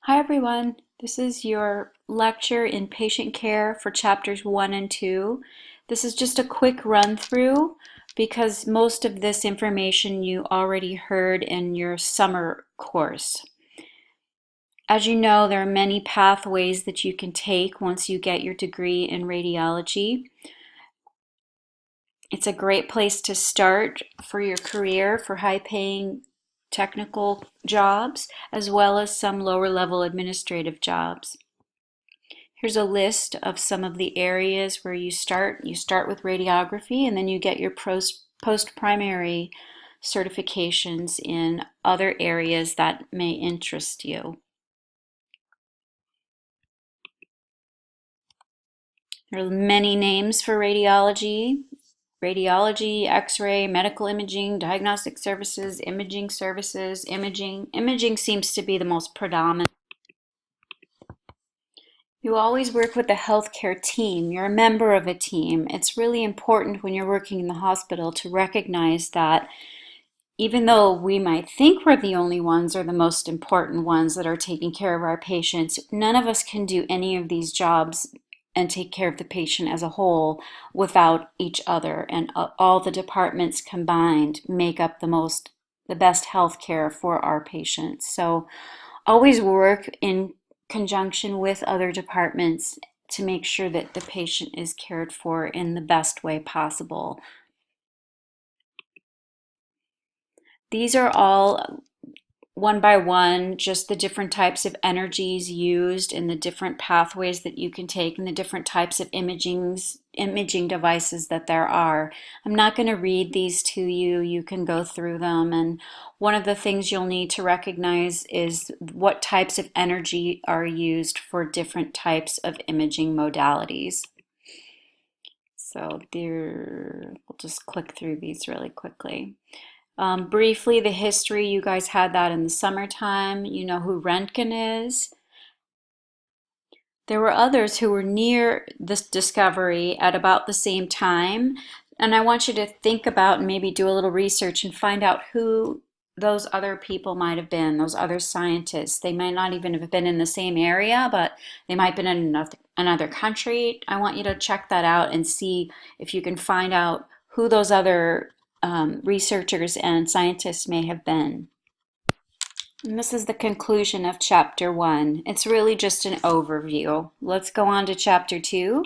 Hi everyone, this is your lecture in patient care for chapters 1 and 2. This is just a quick run through because most of this information you already heard in your summer course. As you know, there are many pathways that you can take once you get your degree in radiology. It's a great place to start for your career for high-paying technical jobs as well as some lower-level administrative jobs. Here's a list of some of the areas where you start. You start with radiography and then you get your post-primary certifications in other areas that may interest you. There are many names for radiology. Radiology, X-ray, medical imaging, diagnostic services, imaging. Imaging seems to be the most predominant. You always work with a healthcare team. You're a member of a team. It's really important when you're working in the hospital to recognize that even though we might think we're the only ones or the most important ones that are taking care of our patients, none of us can do any of these jobs and take care of the patient as a whole without each other. And all the departments combined make up the best healthcare for our patients. So always work in conjunction with other departments to make sure that the patient is cared for in the best way possible. These are all one by one, just the different types of energies used and the different pathways that you can take and the different types of imaging devices that there are. I'm not going to read these to you. You can go through them. And one of the things you'll need to recognize is what types of energy are used for different types of imaging modalities. So we'll just click through these really quickly. Briefly, the history, you guys had that in the summertime. You know who Röntgen is. There were others who were near this discovery at about the same time, and I want you to think about and maybe do a little research and find out who those other people might have been, those other scientists. They might not even have been in the same area, but they might have been in another country. I want you to check that out and see if you can find out who those other researchers and scientists may have been. And this is the conclusion of chapter 1. It's really just an overview. Let's go on to chapter 2.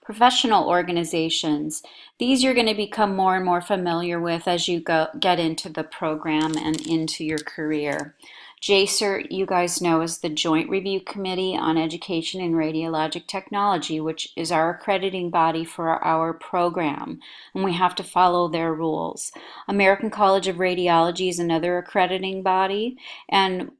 Professional organizations. These you're going to become more and more familiar with as you get into the program and into your career. JCERT, you guys know, is the Joint Review Committee on Education in Radiologic Technology, which is our accrediting body for our program, and we have to follow their rules. American College of Radiology is another accrediting body, and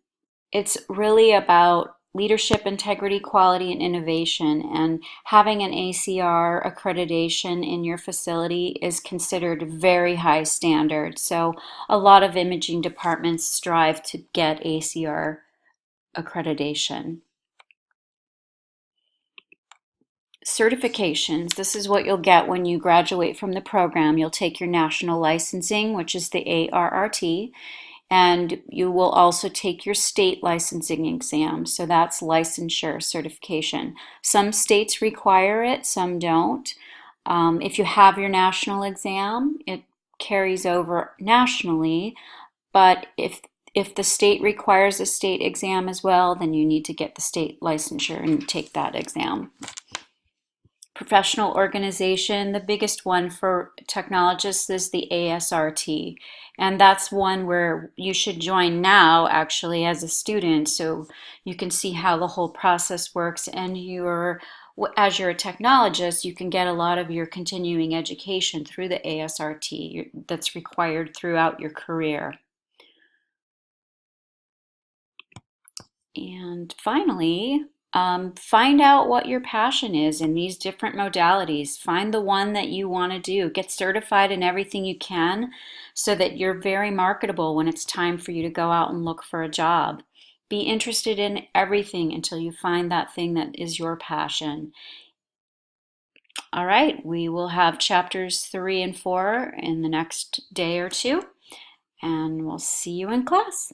it's really about leadership, integrity, quality, and innovation. And having an ACR accreditation in your facility is considered very high standard. So a lot of imaging departments strive to get ACR accreditation. Certifications. This is what you'll get when you graduate from the program. You'll take your national licensing, which is the ARRT, and you will also take your state licensing exam. So that's licensure certification. Some states require it, some don't. If you have your national exam, it carries over nationally, but if the state requires a state exam as well, then you need to get the state licensure and take that exam. Professional organization, the biggest one for technologists is the ASRT, and that's one where you should join now actually as a student so you can see how the whole process works, and as you're a technologist you can get a lot of your continuing education through the ASRT that's required throughout your career. And finally, find out what your passion is in these different modalities. Find the one that you want to do. Get certified in everything you can so that you're very marketable when it's time for you to go out and look for a job. Be interested in everything until you find that thing that is your passion. All right, we will have chapters 3 and 4 in the next day or two, and we'll see you in class.